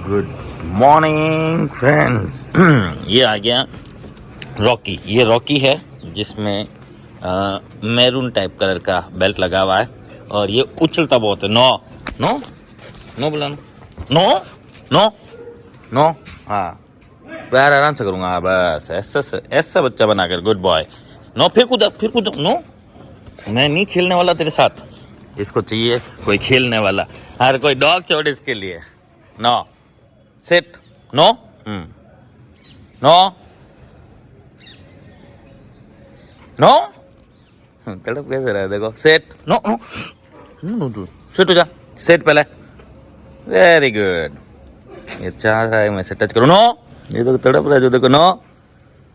Good morning friends. ये आ गया Rocky. ये रॉकी है जिसमें मैरून टाइप कलर का बेल्ट लगा हुआ है और ये उछलता बहुत है। नो नो नो बोला नो नो नो। हाँ पैर आराम से करूँगा बस। ऐसा ऐसा बच्चा बनाकर गुड बॉय। नो फिर कूदा नो। मैं नहीं खेलने वाला तेरे साथ। इसको चाहिए कोई खेलने वाला। हर कोई डॉग छोड़ इसके लिए। No sit no no no. तड़प कैसे रहा है देखो। Set no no no no set हो जा। सेट पहले। Very good. ये चाह रहा है मैं से टच करूँ। नो ये तो तड़प रहा है जो देखो। नो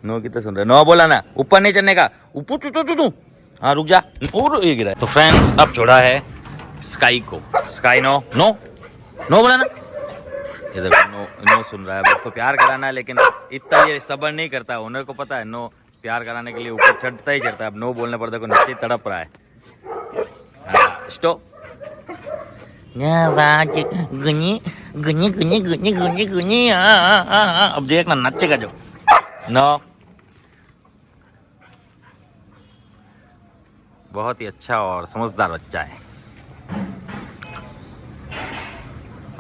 नो कितना सुन रहा है। नो बोला ना ऊपर नहीं चढ़ने का। ऊपर तू हाँ रुक जा। और ये गिरा है। तो फ्रेंड्स अब छोड़ा है स्काई को। स्काई नो नो नो बोला ना। ये देखो नो नो सुन रहा है। बस इसको प्यार कराना है लेकिन इतना ये सब्र नहीं करता। ओनर को पता है नो प्यार कराने के लिए ऊपर चढ़ता ही चढ़ता है। अब नो बोलने पर देखो नीचे तड़प रहा है। हाँ स्टॉप। गुनी गुनी गुनी गुनी गुनी गुनी। अब देखना नचेगा जो। नो बहुत ही अच्छा और समझदार बच्चा है।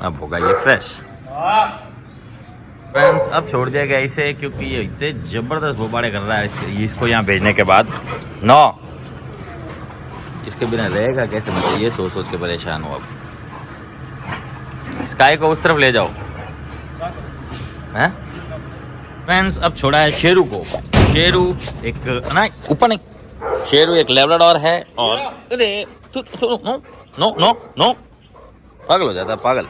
अब होगा ये फ्रेश। फ्रेंड्स अब छोड़ दिया गया इसे क्योंकि ये इतने जबरदस्त भोबाड़े कर रहा है इसको यहाँ भेजने के बाद। नो इसके बिना रहेगा कैसे। मुझे ये सोच के परेशान हूँ। अब स्काई को उस तरफ ले जाओ। हैं फ्रेंड्स अब छोड़ा है शेरू को। शेरू एक नहीं ऊपर नहीं। शेरू एक लेब्राडोर है और अरे नो नो नो नो पागल हो जाता है पागल।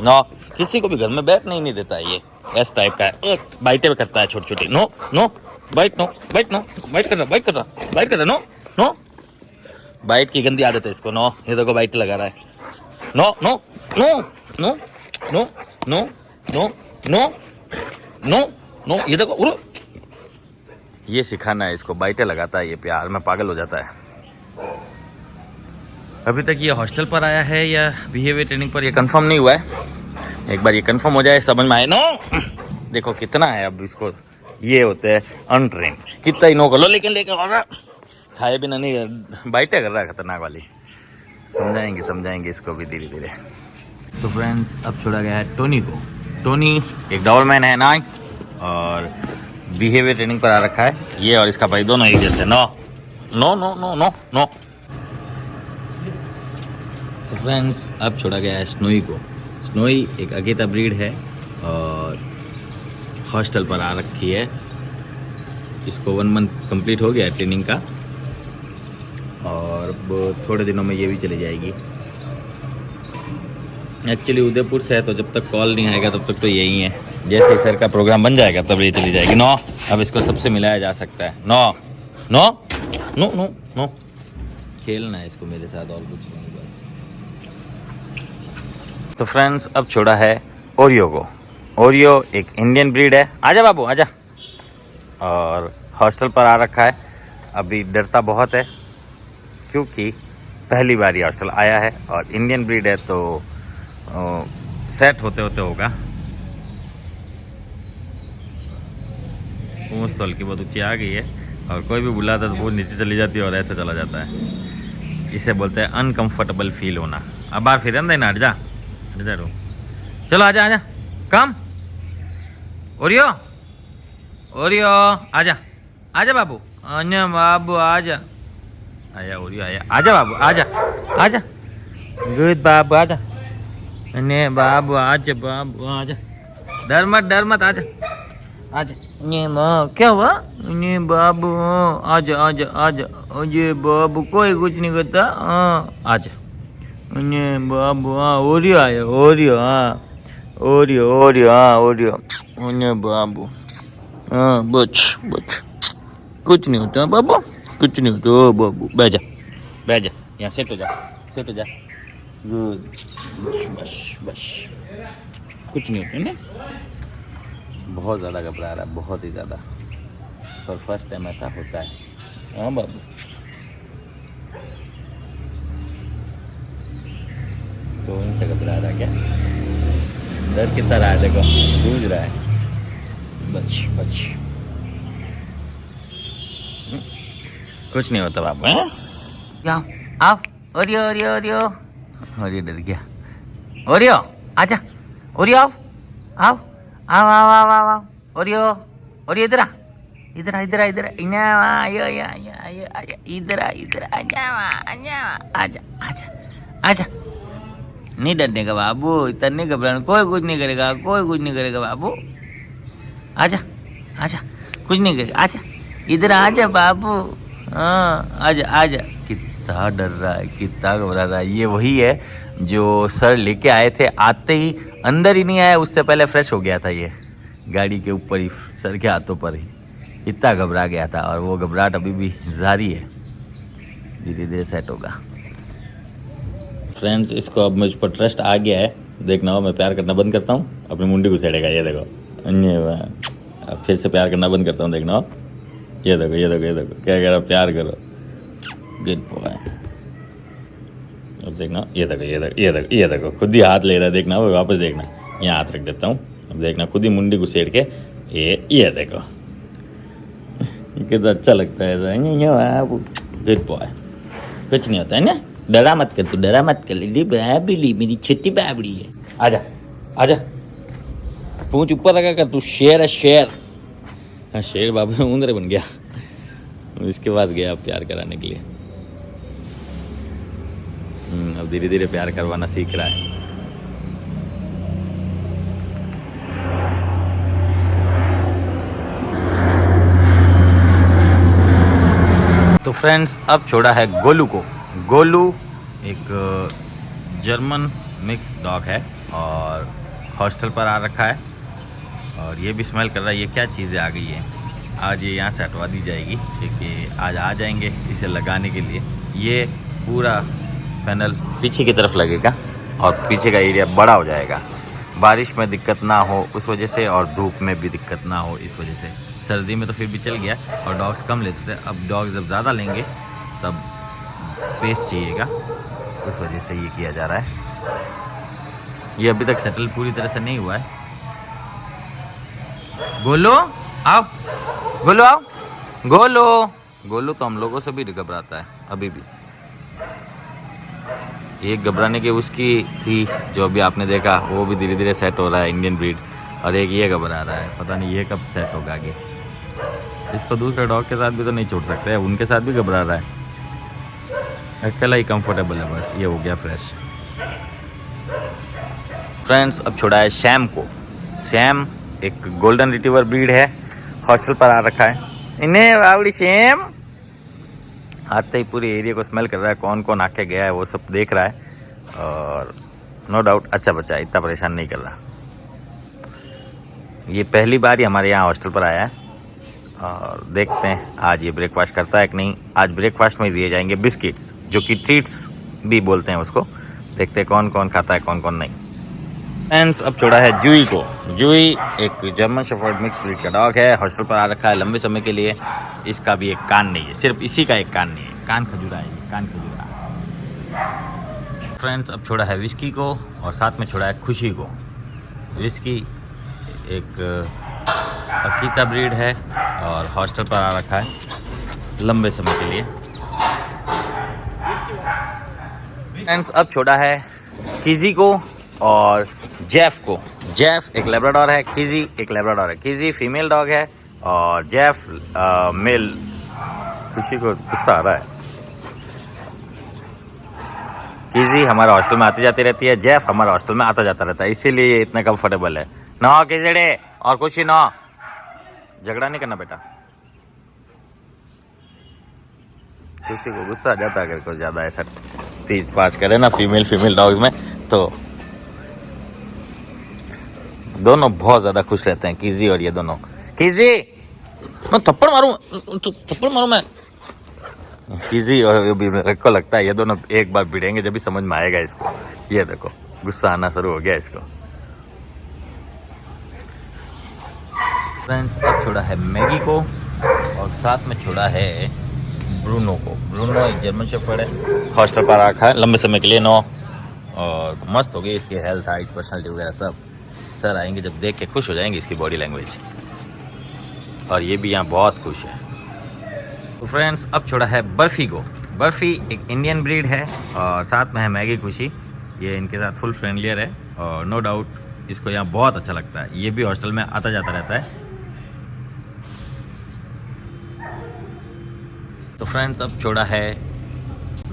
नो किसी को भी घर में बैठने नहीं देता है। ये एस टाइप का है। बाइटे में करता है छोटी छोटी। No no bite no bite no bite कर रहा नो नो। बाइट की गंदी आदत है इसको। नो ये देखो बाइट लगा रहा है। No no no no no no no no no no ये देखो उरो। ये सिखाना है इसको। बाइटे लगाता है ये प्यार में पागल हो जाता है। अभी तक ये हॉस्टल पर आया है या बिहेवियर ट्रेनिंग पर ये कंफर्म नहीं हुआ है। एक बार ये कंफर्म हो जाए समझ में आए। नो देखो कितना है अब इसको। ये होते हैं अनट्रेन। कितना ही नो कर लो लेकिन लेकर खाए बिना नहीं बाइटें कर रहा है खतरनाक वाली। समझाएंगे इसको भी धीरे धीरे। तो फ्रेंड्स अब छोड़ा गया है टोनी को। टोनी एक डॉबरमैन है ना और बिहेवियर ट्रेनिंग पर आ रखा है। ये और इसका भाई दोनों एक जैसे। No no no no no no. तो फ्रेंड्स अब छोड़ा गया है स्नोई को। स्नोई एक अगेता ब्रीड है और हॉस्टल पर आ रखी है। इसको 1 मंथ कंप्लीट हो गया है ट्रेनिंग का और थोड़े दिनों में ये भी चली जाएगी। एक्चुअली उदयपुर से है तो जब तक कॉल नहीं आएगा तब तक तो यही है। जैसे सर का प्रोग्राम बन जाएगा तब ये चली जाएगी। नो अब इसको सबसे मिलाया जा सकता है। No no no no no खेलना है इसको मेरे साथ और कुछ नहीं बस। तो फ्रेंड्स अब छोड़ा है ओरियो को। ओरियो एक इंडियन ब्रीड है। आजा बाबू आजा। और हॉस्टल पर आ रखा है। अभी डरता बहुत है क्योंकि पहली बार ये हॉस्टल आया है और इंडियन ब्रीड है तो सेट होते होते होगा। पूंछ तो हल्की बहुत ऊँची आ गई है और कोई भी बुलाता है तो वो नीचे चली जाती है और ऐसे चला जाता है। इसे बोलते हैं अनकंफर्टेबल फील होना। अब बार फिर अंदर ना हट जा। चलो आजा आजा कम। ओरियो ओरियो आजा आजा बाबू। अन्य बाबू आजा आया ओरियो आया। आजा बाबू आजा आजा गुड बाबू आजा। अन्य बाबू आजा बाबू आजा। डर मत आजा आजा। ने क्या हुआ। ने बाबू आजा आजा आजा। अजय बाबू कोई कुछ नहीं करता। आजा ने बाबू। हाँ ओरियो आया ओरियो। हाँ ओरियो ओरियो। हाँ ओरियो ने बाबू। हाँ बच कुछ नहीं होता बाबू कुछ नहीं होता। ओ बाबू बैठ जा यहाँ सेट हो जा गुड बस कुछ नहीं होता ना। बहुत ज़्यादा घबरा रहा है बहुत ही ज़्यादा। पर फर्स्ट टाइम ऐसा होता है। हाँ बाबू तो इनसे घबरा रहा क्या। डर कितना रहा है, देखो जूझ रहा है। बच बच, कुछ नहीं होता बाबू। क्या आओ, ओरियो ओरियो ओरियो, ओरियो डर गया। ओरियो आजा, ओरियो आओ आओ आओ आओ आओ आओ आओ, ओरियो ओरियो इधर आ, इधर आ इधर आ इधर आ, आयो आयो आयो आयो आयो, इधर आ इधर आ, आजा आजा आजा। नहीं डरने का बाबू, इतना नहीं घबराना, कोई कुछ नहीं करेगा, कोई कुछ नहीं करेगा बाबू। आजा आजा, कुछ नहीं करेगा, आजा इधर आजा बाबू। हाँ आजा आजा। कितना डर रहा है, कितना घबरा रहा है। ये वही है जो सर लेके आए थे, आते ही अंदर ही नहीं आया, उससे पहले फ्रेश हो गया था ये गाड़ी के ऊपर ही, सर के हाथों पर ही। इतना घबरा गया था और वो घबराहट अभी भी जारी है, धीरे धीरे सेट होगा। फ्रेंड्स, इसको अब मुझ पर ट्रस्ट आ गया है। देखना हो, मैं प्यार करना बंद करता हूँ, अपनी मुंडी घुसेड़ेगा। ये देखो, अब फिर से प्यार करना बंद करता हूँ, देखना हो। ये देखो ये देखो ये देखो, क्या कह रहा, प्यार करो, गुड बॉय। अब देखना, ये देखो ये देखो ये देखो ये देखो, खुद ही हाथ ले रहा है, देखना वो वापस देखना। यहाँ हाथ रख देता हूँ, अब देखना खुद ही मुंडी घुसेड़ के, ये देखो कितना अच्छा लगता है ऐसा। गुड बॉय, कुछ नहीं होता है ना, डरा मत कर, तू डरा मत कर। बाबली मेरी छोटी बाबली है, आजा आजा, पूंछ ऊपर रखा कर, तू शेर है शेर। हाँ शेर बाबू उंदरे बन गया। इसके पास गया प्यार कराने के लिए। अब धीरे धीरे प्यार करवाना सीख रहा है। तो फ्रेंड्स, अब छोड़ा है गोलू को। गोलू एक जर्मन मिक्स डॉग है और हॉस्टल पर आ रखा है, और ये भी स्मेल कर रहा है। ये क्या चीज़ें आ गई है, आज ये यहाँ से हटवा दी जाएगी, क्योंकि आज आ जाएंगे इसे लगाने के लिए। ये पूरा पैनल पीछे की तरफ लगेगा और पीछे का एरिया बड़ा हो जाएगा, बारिश में दिक्कत ना हो उस वजह से, और धूप में भी दिक्कत ना हो इस वजह से। सर्दी में तो फिर भी चल गया, और डॉग्स कम लेते थे, अब डॉग्स जब ज़्यादा लेंगे तब स्पेस चाहिएगा, उस वजह से ये किया जा रहा है। ये अभी तक सेटल पूरी तरह से नहीं हुआ है। गोलू आओ, गोलू आओ, गोलू। गोलू तो हम लोगों से भी घबराता है अभी भी। एक घबराने की उसकी थी जो अभी आपने देखा, वो भी धीरे धीरे सेट हो रहा है, इंडियन ब्रीड। और एक ये घबरा रहा है, पता नहीं ये कब सेट होगा आगे। इसको दूसरे डॉग के साथ भी तो नहीं छोड़ सकते, उनके साथ भी घबरा रहा है। अकेला ही कंफर्टेबल है बस, ये हो गया फ्रेश। फ्रेंड्स, अब छोड़ा है शैम को। शैम एक गोल्डन रिट्रीवर ब्रीड है, हॉस्टल पर आ रखा है। इन्हें बावड़ी शैम आते ही पूरे एरिया को स्मेल कर रहा है, कौन कौन आके गया है वो सब देख रहा है, और नो डाउट अच्छा बच्चा है, इतना परेशान नहीं कर रहा। ये पहली बार ही हमारे यहाँ हॉस्टल पर आया है, और देखते हैं आज ये ब्रेकफास्ट करता है कि नहीं। आज ब्रेकफास्ट में दिए जाएंगे बिस्किट्स, जो कि ट्रीट्स भी बोलते हैं उसको। देखते हैं कौन कौन खाता है, कौन कौन नहीं। फ्रेंड्स, अब छोड़ा है जूई को। जूई एक जर्मन शेफर्ड मिक्स ब्रीड का डॉग है, हॉस्टल पर आ रखा है लंबे समय के लिए। इसका भी एक कान नहीं है, सिर्फ इसी का एक कान नहीं है, कान खजूरा है, कान खजूरा। फ्रेंड्स, अब छोड़ा है विस्की को, और साथ में छोड़ा है खुशी को। विस्की एक अकीता ब्रीड है और हॉस्टल पर आ रखा है लंबे समय के लिए। फ्रेंड्स, अब छोड़ा है किजी को और जेफ को। जेफ एक लैब्राडोर है, किजी एक लैब्राडोर है। किजी फीमेल डॉग है और जेफ मेल। खुशी को गुस्सा आ रहा है। किजी हमारे हॉस्टल में आती जाती रहती है, जेफ हमारे हॉस्टल में आता जाता रहता है, इसीलिए ये इतना कंफर्टेबल है। ना किजड़े और खुशी ना, झगड़ा नहीं करना बेटा। खुशी को गुस्सा आ जाता है अगर कुछ ज़्यादा ऐसा तेज पाँच करे ना फीमेल डॉग्स में, तो दोनों बहुत ज़्यादा खुश रहते हैं, किजी और ये दोनों। किजी मैं थप्पड़ मारूं मैं। किजी और भी मेरे को लगता है ये दोनों एक बार भिड़ेंगे, जब भी समझ में आएगा इसको। ये देखो गुस्सा आना शुरू हो गया इसको। फ्रेंड्स, अब छोड़ा है मैगी को, और साथ में छोड़ा है ब्रूनो को। ब्रूनो एक जर्मन शेफर्ड है, हॉस्टल पर रखा है लंबे समय के लिए। नो और मस्त हो गई इसकी हेल्थ, हाइट, पर्सनैलिटी वगैरह सब सर आएंगे जब देख के खुश हो जाएंगे इसकी बॉडी लैंग्वेज। और ये भी यहाँ बहुत खुश है। तो फ्रेंड्स अब छोड़ा है बर्फ़ी को। बर्फ़ी एक इंडियन ब्रीड है और साथ में है मैगी खुशी। ये इनके साथ फुल फ्रेंडलियर है और नो डाउट इसको यहाँ बहुत अच्छा लगता है। ये भी हॉस्टल में आता जाता रहता है। तो फ्रेंड्स अब छोड़ा है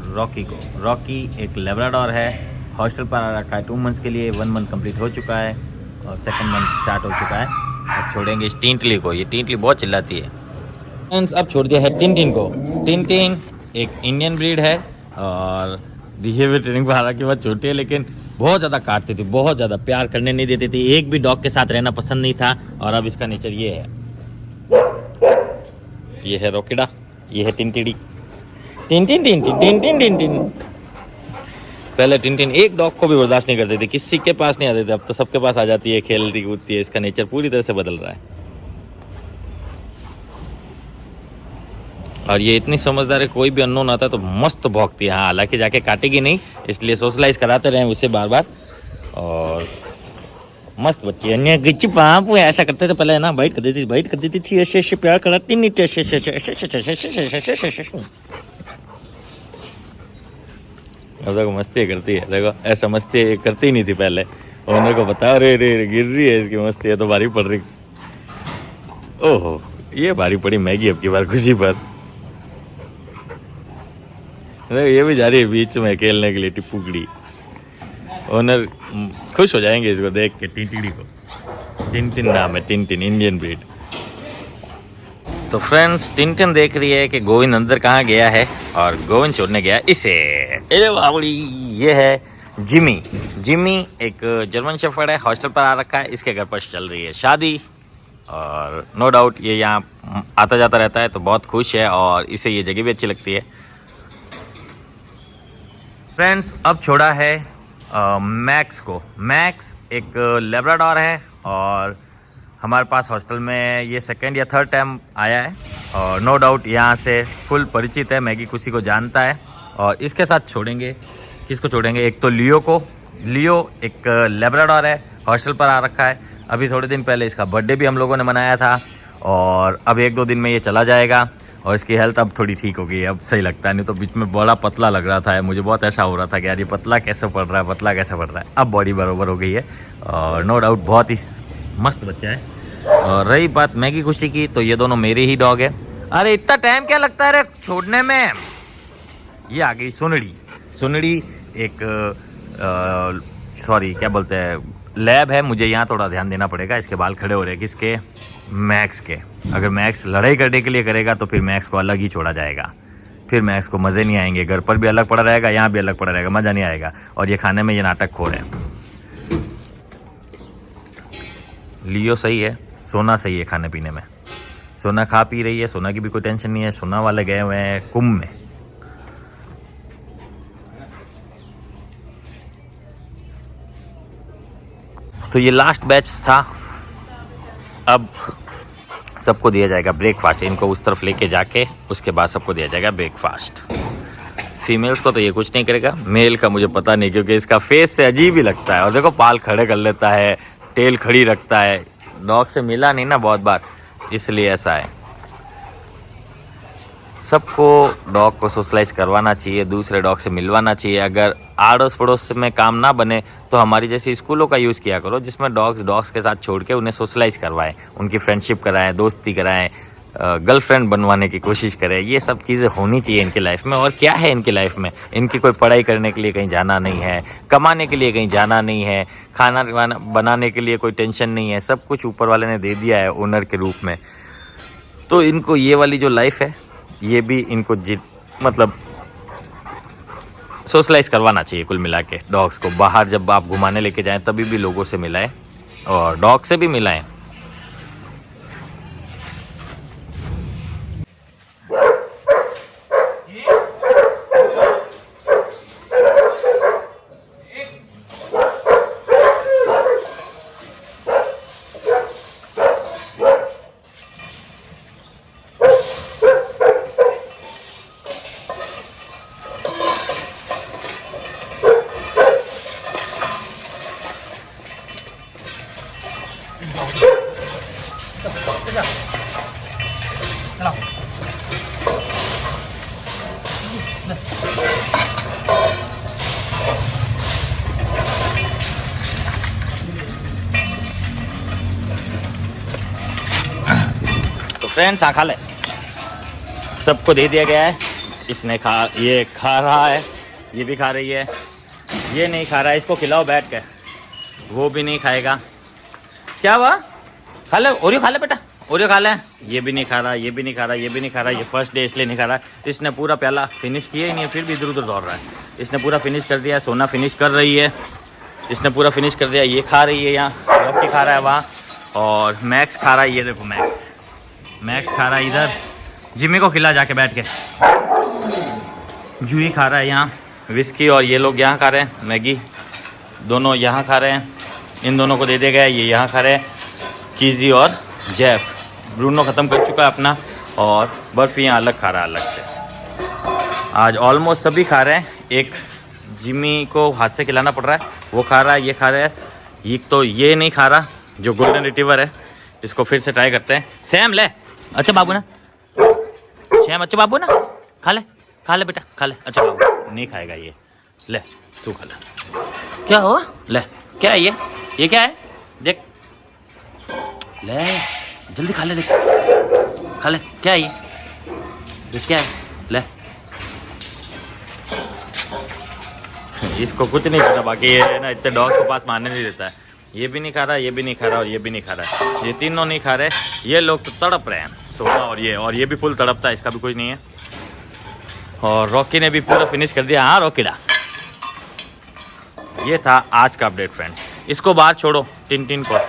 रॉकी को। रॉकी एक लेब्राडोर है, हॉस्टल पर आ रखा है 2 मंथ्स के लिए। 1 मंथ कंप्लीट हो चुका है और 2nd मंथ स्टार्ट हो चुका है। अब छोड़ेंगे इस टिंटली को। ये टिंटली बहुत चिल्लाती है। फ्रेंड्स अब छोड़ दिया है टिनटिन को। टिनटिन एक इंडियन ब्रीड है और बिहेवियर ट्रेनिंग पर हालांकि बहुत छोटी है, लेकिन बहुत ज़्यादा काटती थी, बहुत ज़्यादा प्यार करने नहीं देती थी। एक भी डॉग के साथ रहना पसंद नहीं था। और अब इसका नेचर ये है। ये है रोकिडा, ये है टिनटिड़ी। Tintin Tintin Tintin Tintin. पहले टिनटिन एक डॉग को भी बर्दाश्त नहीं करती थी, किसी के पास नहीं आते थे। अब तो सबके पास आ जाती है, खेलती कूदती है। इसका नेचर पूरी तरह से बदल रहा है। और ये इतनी समझदार है, कोई भी अननोन आता है तो मस्त भौंकती है। हाँ, हालांकि जाके काटेगी नहीं, इसलिए सोशलाइज कराते रहे उसे बार बार। और मस्त बच्ची है। अन्य गिच्ची पाप ऐसा करते थे पहले, है ना, बाइट कर देती थी ऐसे ऐसे प्यार कराती नहीं थी ऐसे ऐसे। अब देखो मस्ती करती है, देखो ऐसा मस्ती करती नहीं थी पहले। ओनर को बता रे रे गिर रही है इसकी मस्ती है तो भारी पड़ रही। ओहो, ये भारी पड़ी मैगी अब की बार खुशी पर। ये भी जा रही है बीच में खेलने के लिए टिप्पूकड़ी। ओनर खुश हो जाएंगे इसको देख के, टिंटिड़ी को। टिंटिन नाम है, टिंटिन, इंडियन ब्रीड। तो फ्रेंड्स टिंटिन देख रही है कि गोविंद अंदर कहाँ गया है और गोविंद छोड़ने गया इसे। ये है जिमी। जिमी एक जर्मन शेफर्ड है, हॉस्टल पर आ रखा है। इसके घर पर चल रही है शादी और नो डाउट ये यहाँ आता जाता रहता है तो बहुत खुश है और इसे ये जगह भी अच्छी लगती है। फ्रेंड्स अब छोड़ा है मैक्स को। मैक्स एक लेब्राडोर है और हमारे पास हॉस्टल में ये 2nd या 3rd टाइम आया है और नो डाउट यहाँ से फुल परिचित है, मैगी खुशी को जानता है। और इसके साथ छोड़ेंगे, किसको छोड़ेंगे, एक तो लियो को। लियो एक लेब्राडोर है, हॉस्टल पर आ रखा है। अभी थोड़े दिन पहले इसका बर्थडे भी हम लोगों ने मनाया था और अब 1-2 दिन में ये चला जाएगा। और इसकी हेल्थ अब थोड़ी ठीक हो गई है, अब सही लगता है। नहीं तो बीच में बड़ा पतला लग रहा था, मुझे बहुत ऐसा हो रहा था कि यार ये पतला कैसे पड़ रहा है, पतला कैसे पड़ रहा है। अब बॉडी बराबर हो गई है और नो डाउट बहुत ही मस्त बच्चा है। और रही बात मैगी खुशी की, तो ये दोनों मेरे ही डॉग है। अरे इतना टाइम क्या लगता है रे छोड़ने में। ये आ गई सुनड़ी। सुनड़ी एक सॉरी क्या बोलते हैं, लैब है। मुझे यहाँ थोड़ा ध्यान देना पड़ेगा। इसके बाल खड़े हो रहे हैं, किसके, मैक्स के। अगर मैक्स लड़ाई करने के लिए करेगा तो फिर मैक्स को अलग ही छोड़ा जाएगा, फिर मैक्स को मज़े नहीं आएंगे। घर पर भी अलग पड़ा रहेगा, यहाँ भी अलग पड़ा रहेगा, मज़ा नहीं आएगा। और ये खाने में ये नाटक खो रहे हैं। लियो सही है, सोना सही है खाने पीने में। सोना खा पी रही है, सोना की भी कोई टेंशन नहीं है। सोना वाले गए हुए हैं कुंभ में। तो ये लास्ट बैच था। अब सबको दिया जाएगा ब्रेकफास्ट। इनको उस तरफ लेके जाके उसके बाद सबको दिया जाएगा ब्रेकफास्ट। फीमेल्स को तो ये कुछ नहीं करेगा, मेल का मुझे पता नहीं क्योंकि इसका फेस से अजीब ही लगता है। और देखो पाल खड़े कर लेता है, टेल खड़ी रखता है। डॉग से मिला नहीं ना बहुत बार, इसलिए ऐसा है। सबको डॉग को सोशलाइज करवाना चाहिए, दूसरे डॉग से मिलवाना चाहिए। अगर आड़ोस पड़ोस में काम ना बने तो हमारी जैसी स्कूलों का यूज़ किया करो, जिसमें डॉग्स के साथ छोड़ के उन्हें सोशलाइज करवाएं, उनकी फ्रेंडशिप कराएं, दोस्ती कराएं, गर्लफ्रेंड बनवाने की कोशिश करें। ये सब चीज़ें होनी चाहिए इनकी लाइफ में। और क्या है इनकी लाइफ में, इनकी कोई पढ़ाई करने के लिए कहीं जाना नहीं है, कमाने के लिए कहीं जाना नहीं है, खाना बनाने के लिए कोई टेंशन नहीं है। सब कुछ ऊपर वाले ने दे दिया है ओनर के रूप में। तो इनको ये वाली जो लाइफ है, ये भी इनको मतलब सोशलाइज करवाना चाहिए। कुल मिला के डॉग्स को बाहर जब आप घुमाने लेके जाएं तभी भी लोगों से मिलाएं और डॉग से भी मिलाएं। तो फ्रेंड्स खा ले, सबको दे दिया गया है। इसने ये खा रहा है, ये भी खा रही है, ये नहीं खा रहा है, इसको खिलाओ बैठ के, वो भी नहीं खाएगा। क्या हुआ? खा ले, ओरियो खा ले बेटा, ओरियो खा ले। ये भी नहीं खा रहा, ये भी नहीं खा रहा, ये भी नहीं खा रहा। ये फर्स्ट डे इसलिए नहीं खा रहा। इसने पूरा प्याला फिनिश किया ही नहीं, फिर भी इधर उधर दौड़ रहा है। इसने पूरा फिनिश कर दिया। सोना फिनिश कर रही है, इसने पूरा फिनिश कर दिया। ये खा रही है, यहाँ रॉकी खा रहा है वहाँ, और मैक्स खा रहा है। ये देखो मैक्स खा रहा है इधर। जिम्मी को खिला जाके बैठ के। जूही खा रहा है यहाँ विस्की, और ये लोग यहाँ खा रहे हैं मैगी। दोनों यहाँ खा रहे हैं, इन दोनों को दे दिया गया है। ये यहाँ खा रहे हैं, कीजी और जेफ। ब्रूनो ख़त्म कर चुका है अपना, और बर्फ़ी यहाँ अलग खा रहा है, अलग से। आज ऑलमोस्ट सभी खा रहे हैं। एक जिम्मी को हाथ से खिलाना पड़ रहा है, वो खा रहा है, ये खा रहा है। ये तो ये नहीं खा रहा, जो गोल्डन रिट्रीवर है। इसको फिर से ट्राई करते हैं। सैम ले, अच्छा बाबू ना, सैम अच्छा बाबू ना, खा ले बेटा, खा ले। अच्छा बाबू नहीं खाएगा ये, ले तू खा ले। क्या हुआ? ले, क्या है ये क्या है? देख ले, जल्दी खा ले, देख खा ले। क्या है ये? देख क्या है, ले। इसको कुछ नहीं पता, बाकी ये ना इतने डॉग के पास मारने नहीं देता है। ये भी नहीं खा रहा, ये भी नहीं खा रहा, और ये भी नहीं खा रहा। ये तीनों नहीं खा रहे। ये लोग तो तड़प रहे हैं, सोना और ये भी फुल तड़पता है, इसका भी कुछ नहीं है। और रॉकी ने भी पूरा फिनिश कर दिया। हाँ रॉकीडा, ये था आज का अपडेट फ्रेंड्स। इसको बाहर छोड़ो, टिन को।